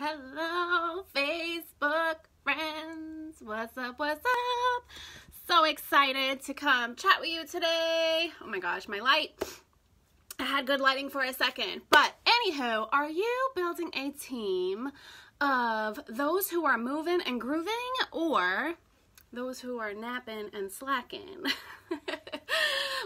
Hello, Facebook friends. What's up? What's up? So excited to come chat with you today. Oh my gosh, my light. I had good lighting for a second. But anywho, are you building a team of those who are moving and grooving or those who are napping and slacking?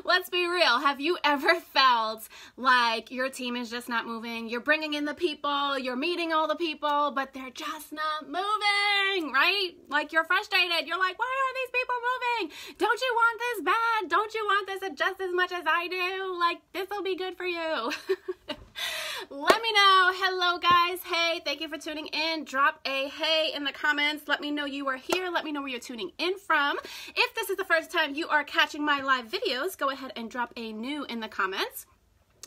Let's be real. Have you ever felt like your team is just not moving? You're bringing in the people, you're meeting all the people, but they're just not moving, right? Like you're frustrated. You're like, why are these people moving? Don't you want this bad? Don't you want this just as much as I do? Like, this will be good for you. Let me know. Hello, guys. Hey, thank you for tuning in. Drop a hey in the comments. Let me know you are here. Let me know where you're tuning in from. If this is the first time you are catching my live videos, go ahead and drop a new in the comments.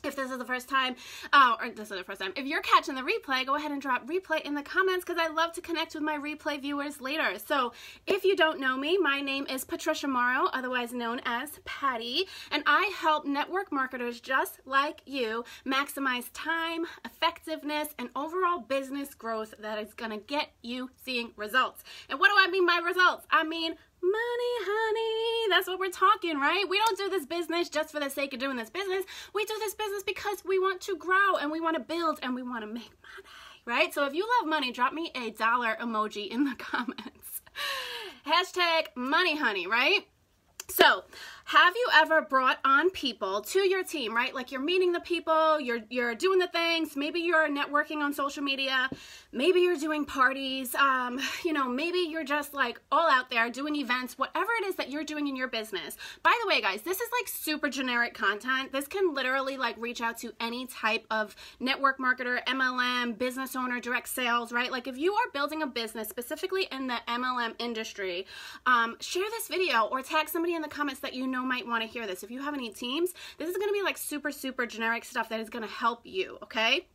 If this is the first time, if you're catching the replay, go ahead and drop replay in the comments because I love to connect with my replay viewers later. So if you don't know me, my name is Patricia Morrow, otherwise known as Patty, and I help network marketers just like you maximize time, effectiveness, and overall business growth that is going to get you seeing results. And what do I mean by results? I mean money, honey. That's what we're talking, right? We don't do this business just for the sake of doing this business. We do this business because we want to grow and we want to build and we want to make money, right? So if you love money, drop me a dollar emoji in the comments. Hashtag money, honey, right? So, have you ever brought on people to your team, right? Like you're meeting the people, you're doing the things, maybe you're networking on social media, maybe you're doing parties, maybe you're just like all out there doing events, whatever it is that you're doing in your business. By the way, guys, this is like super generic content. This can literally like reach out to any type of network marketer, MLM, business owner, direct sales, right? Like if you are building a business specifically in the MLM industry, share this video or tag somebody in the comments that you know might want to hear this. If you have any teams, this is going to be like super generic stuff that is going to help you, okay?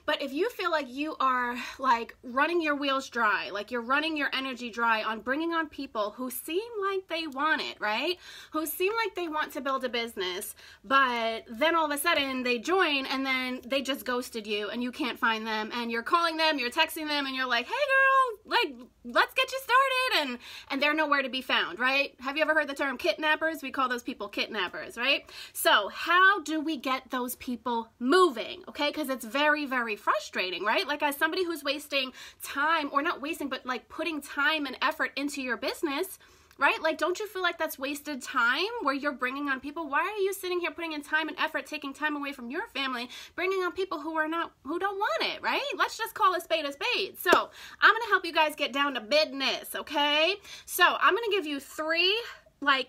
But if you feel like you are like running your wheels dry, like you're running your energy dry on bringing on people who seem like they want it, right? Who seem like they want to build a business, but then all of a sudden they join and then they just ghosted you and you can't find them and you're calling them, you're texting them and you're like, hey girl, like let's get you started, and they're nowhere to be found, right? Have you ever heard the term kidnappers? We call those people kidnappers, right? So how do we get those people moving, okay? Because it's very frustrating, right? Like as somebody who's wasting time, or not wasting, but like putting time and effort into your business, right? Like, don't you feel like that's wasted time where you're bringing on people? Why are you sitting here putting in time and effort, taking time away from your family, bringing on people who don't want it, right? Let's just call a spade a spade. So I'm going to help you guys get down to business, okay? So I'm going to give you three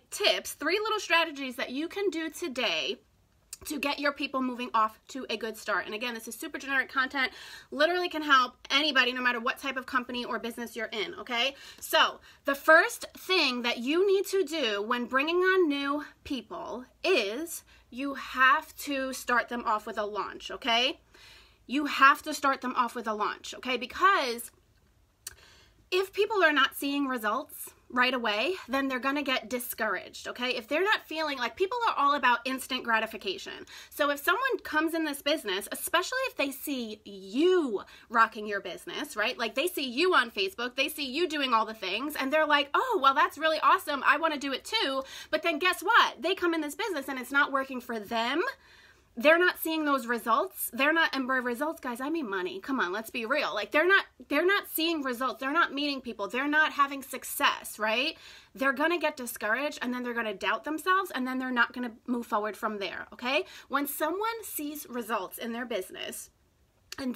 tips, three little strategies that you can do today to get your people moving off to a good start. And again, this is super generic content, literally can help anybody no matter what type of company or business you're in, okay? So the first thing that you need to do when bringing on new people is you have to start them off with a launch, okay? You have to start them off with a launch, okay? Because if people are not seeing results right away, then they're going to get discouraged, okay? If they're not feeling like, people are all about instant gratification. So if someone comes in this business, especially if they see you rocking your business, right? Like they see you on Facebook, they see you doing all the things, and they're like, oh, well, that's really awesome. I want to do it too. But then guess what? They come in this business and it's not working for them. They're not seeing those results. They're not, and by results, guys, I mean money. Come on, let's be real. Like they're not seeing results. They're not meeting people. They're not having success, right? They're going to get discouraged and then they're going to doubt themselves and then they're not going to move forward from there, okay? When someone sees results in their business and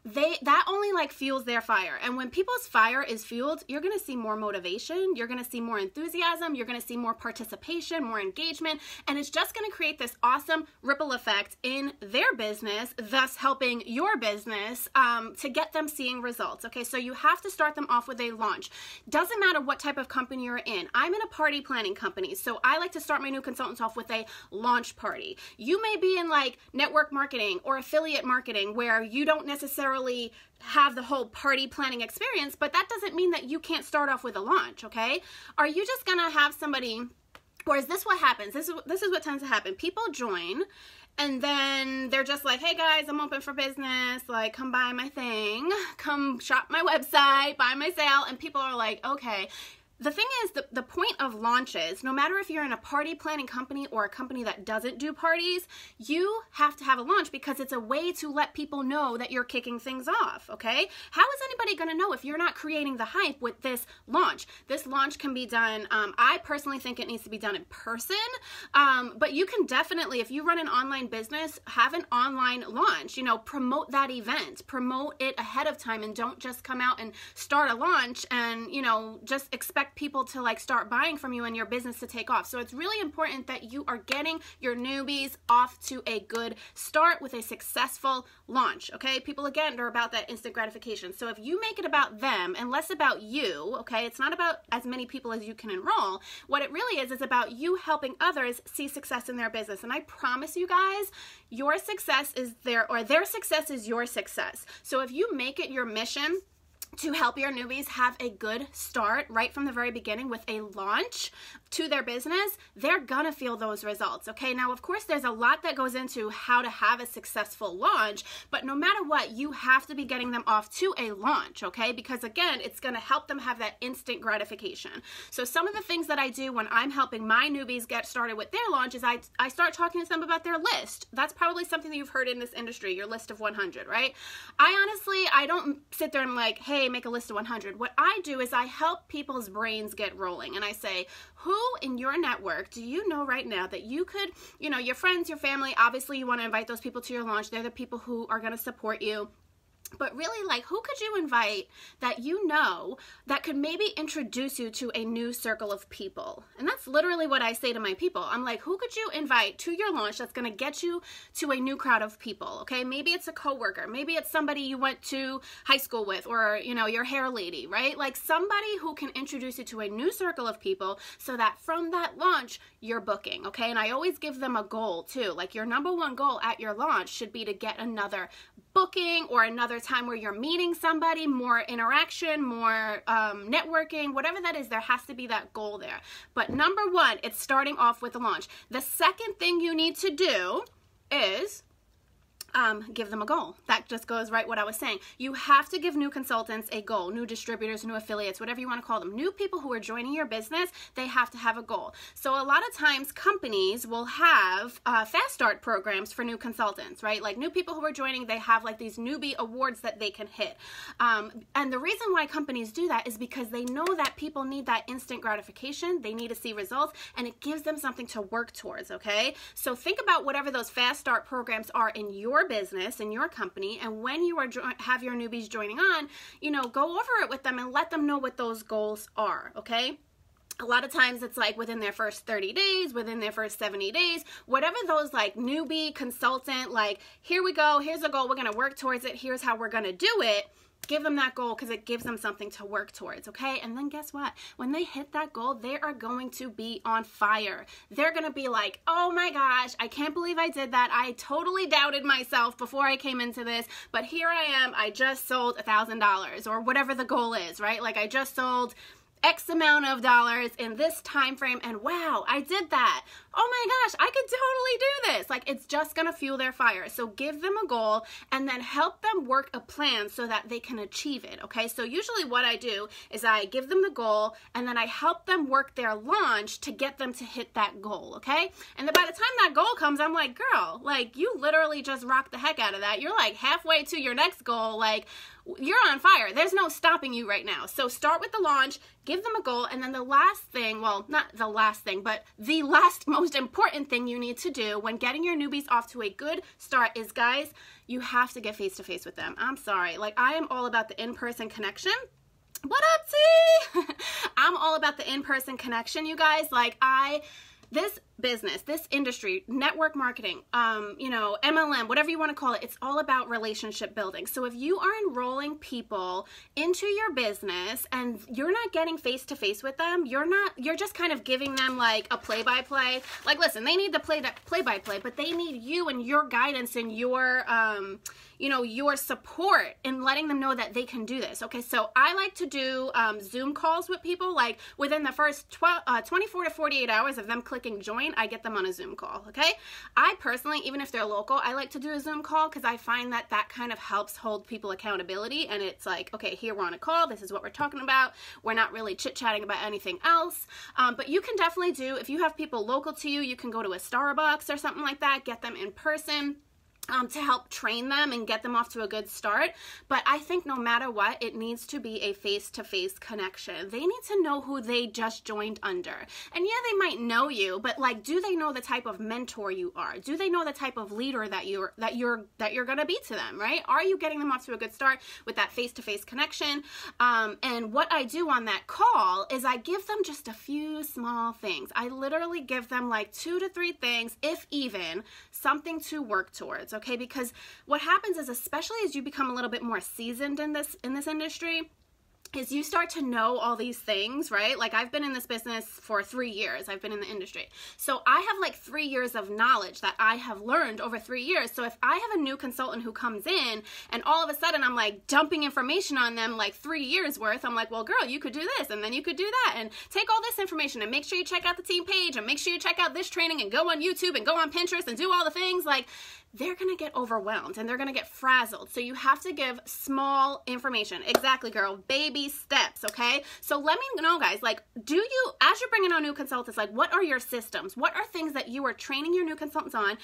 that only like fuels their fire. And when people's fire is fueled, you're going to see more motivation. You're going to see more enthusiasm. You're going to see more participation, more engagement. And it's just going to create this awesome ripple effect in their business, thus helping your business to get them seeing results. Okay, so you have to start them off with a launch. Doesn't matter what type of company you're in. I'm in a party planning company, so I like to start my new consultants off with a launch party. You may be in like network marketing or affiliate marketing where you don't necessarily have the whole party planning experience, but that doesn't mean that you can't start off with a launch, okay? Are you just gonna have somebody, or is this what happens? This is what tends to happen. People join And then they're just like, hey guys, I'm open for business. Like, come buy my thing, come shop my website, buy my sale. And people are like, okay. The thing is, the point of launches, no matter if you're in a party planning company or a company that doesn't do parties, you have to have a launch because it's a way to let people know that you're kicking things off, okay? How is anybody going to know if you're not creating the hype with this launch? This launch can be done, I personally think it needs to be done in person, but you can definitely, if you run an online business, have an online launch, you know, promote that event, promote it ahead of time, and don't just come out and start a launch and, you know, just expect people to like start buying from you and your business to take off. So it's really important that you are getting your newbies off to a good start with a successful launch, okay? People, again, are about that instant gratification. So if you make it about them and less about you, okay, it's not about as many people as you can enroll. What it really is about you helping others see success in their business. And I promise you guys, your success is their success is your success. So if you make it your mission to help your newbies have a good start right from the very beginning with a launch to their business, they're gonna feel those results, okay? Now, of course, there's a lot that goes into how to have a successful launch, but no matter what, you have to be getting them off to a launch, okay? Because again, it's gonna help them have that instant gratification. So some of the things that I do when I'm helping my newbies get started with their launch is I start talking to them about their list. That's probably something that you've heard in this industry, your list of 100, right? I don't sit there and like, hey, make a list of 100. What I do is I help people's brains get rolling, and I say, who in your network do you know right now that you could, you know, your friends, your family, obviously you want to invite those people to your launch. They're the people who are going to support you. But really, like, who could you invite that you know that could maybe introduce you to a new circle of people? And that's literally what I say to my people. I'm like, who could you invite to your launch that's going to get you to a new crowd of people, okay? Maybe it's a coworker. Maybe it's somebody you went to high school with, or, you know, your hair lady, right? Like somebody who can introduce you to a new circle of people so that from that launch, you're booking, okay? And I always give them a goal too. Like your number one goal at your launch should be to get another booking or another time where you're meeting somebody, more interaction, more networking, whatever that is, there has to be that goal there. But number one, it's starting off with the launch. The second thing you need to do is give them a goal. That just goes right what I was saying. You have to give new consultants a goal, new distributors, new affiliates, whatever you want to call them. New people who are joining your business, they have to have a goal. So a lot of times companies will have fast start programs for new consultants, right? Like new people who are joining, they have like these newbie awards that they can hit. And the reason why companies do that is because they know that people need that instant gratification. They need to see results, and it gives them something to work towards, okay? So think about whatever those fast start programs are in your business, in your company, and when you are have your newbies joining on, you know, go over it with them and let them know what those goals are, okay? A lot of times it's like within their first 30 days, within their first 70 days, whatever those like newbie consultant, like, here we go, here's a goal, we're going to work towards it, here's how we're going to do it. Give them that goal because it gives them something to work towards, okay? And then guess what? When they hit that goal, they are going to be on fire. They're going to be like, oh my gosh, I can't believe I did that. I totally doubted myself before I came into this, but here I am. I just sold $1,000 or whatever the goal is, right? Like I just sold X amount of dollars in this time frame, and wow, I did that. Oh my gosh, I could totally do this. Like, it's just gonna fuel their fire. So give them a goal and then help them work a plan so that they can achieve it, okay? So usually what I do is I give them the goal and then I help them work their launch to get them to hit that goal, okay? And then by the time that goal comes, I'm like, girl, like, you literally just rocked the heck out of that. You're like halfway to your next goal. Like, you're on fire. There's no stopping you right now. So start with the launch, give them a goal, and then the last thing, well, not the last thing, but the last most important thing you need to do when getting your newbies off to a good start is, guys, you have to get face-to-face with them. I'm sorry. Like, I am all about the in-person connection. What up, T? I'm all about the in-person connection, you guys. Like, this business, this industry, network marketing, you know, MLM, whatever you want to call it, it's all about relationship building. So if you are enrolling people into your business and you're not getting face-to-face with them, you're just kind of giving them like a play-by-play. Like, listen, they need the play-by-play, but they need you and your guidance and your, you know, your support in letting them know that they can do this. Okay, so I like to do Zoom calls with people, like within the first 24 to 48 hours of them clicking join. point, I get them on a Zoom call, okay? I personally, even if they're local, I like to do a Zoom call because I find that that kind of helps hold people accountability, and it's like, okay, here we're on a call, this is what we're talking about, we're not really chit-chatting about anything else. But you can definitely do, if you have people local to you, you can go to a Starbucks or something like that, get them in person. To help train them and get them off to a good start. But I think no matter what, it needs to be a face-to-face connection. They need to know who they just joined under. And yeah, they might know you, but like, do they know the type of mentor you are? Do they know the type of leader that you're gonna be to them, right? Are you getting them off to a good start with that face-to-face connection? And what I do on that call is I give them just a few small things. I literally give them like 2 to 3 things, if even, something to work towards. Okay, because what happens is, especially as you become a little bit more seasoned in this industry, is you start to know all these things, right? Like, I've been in this business for 3 years. I've been in the industry. So I have like 3 years of knowledge that I have learned over 3 years. So if I have a new consultant who comes in and all of a sudden I'm like dumping information on them like 3 years worth, I'm like, well, girl, you could do this and then you could do that and take all this information and make sure you check out the team page and make sure you check out this training and go on YouTube and go on Pinterest and do all the things. Like, they're going to get overwhelmed and they're going to get frazzled. So you have to give small information. Exactly, girl. Baby steps, okay? So let me know, guys, like, do you, as you're bringing on new consultants, like, what are your systems? What are things that you are training your new consultants on?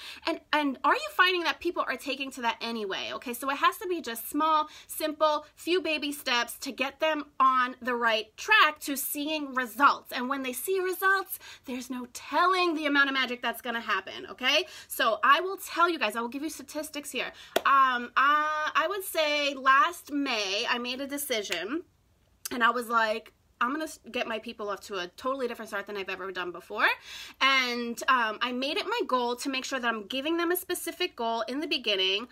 And are you finding that people are taking to that anyway? Okay, so it has to be just small, simple, few baby steps to get them on the right track to seeing results. And when they see results, there's no telling the amount of magic that's going to happen, okay? So I will tell you guys, I will give you statistics here. I would say last May, I made a decision and I was like, I'm going to get my people off to a totally different start than I've ever done before. And I made it my goal to make sure that I'm giving them a specific goal in the beginning,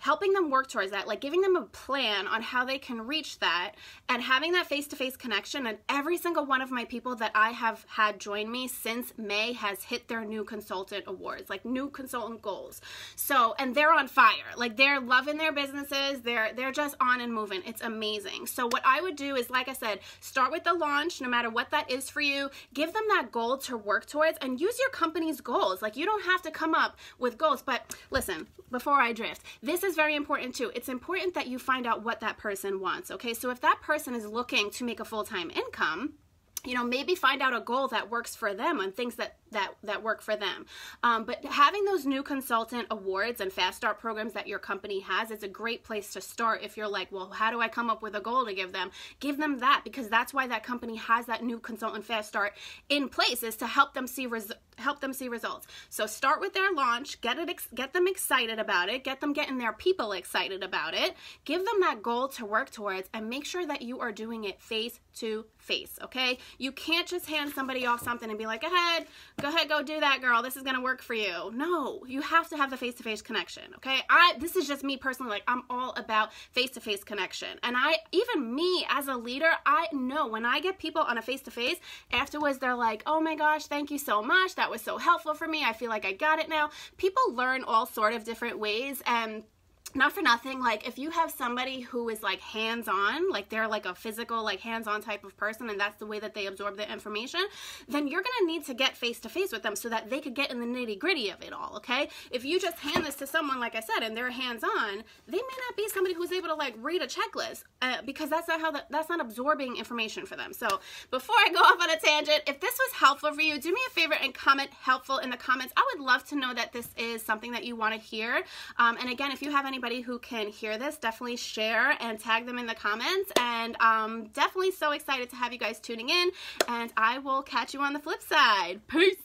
helping them work towards that, like giving them a plan on how they can reach that, and having that face-to-face connection. And every single one of my people that I have had join me since May has hit their new consultant awards, like new consultant goals. So, and they're on fire. Like, they're loving their businesses. They're just on and moving. It's amazing. So what I would do is, like I said, start with the launch, no matter what that is for you. Give them that goal to work towards and use your company's goals. Like, you don't have to come up with goals. But listen, before I drift, this is very important too. It's important that you find out what that person wants, okay? So if that person is looking to make a full-time income, you know, maybe find out a goal that works for them and things that work for them. But having those new consultant awards and fast start programs that your company has, it's a great place to start. If you're like, well, how do I come up with a goal to give them? Give them that, because that's why that company has that new consultant fast start in place, is to help them see results. So start with their launch, get them excited about it, get them getting their people excited about it, give them that goal to work towards, and make sure that you are doing it face to face, okay? You can't just hand somebody off something and be like, go ahead, go do that, girl. This is going to work for you. No, you have to have the face-to-face connection, okay? This is just me personally. Like, I'm all about face-to-face connection. And even me as a leader, I know when I get people on a face-to-face, afterwards they're like, oh my gosh, thank you so much. That was so helpful for me. I feel like I got it now. People learn all sort of different ways, and not for nothing, like, if you have somebody who is like hands-on, like they're like a physical, like hands-on type of person, and that's the way that they absorb the information, then you're gonna need to get face-to-face with them so that they could get in the nitty-gritty of it all, okay? If you just hand this to someone, like I said, and they're hands-on, they may not be somebody who's able to like read a checklist, because that's not absorbing information for them. So before I go off on a tangent, if this was helpful for you, do me a favor and comment helpful in the comments. I would love to know that this is something that you want to hear. And again, if you have anybody who can hear this, definitely share and tag them in the comments. And definitely so excited to have you guys tuning in, and I will catch you on the flip side. Peace.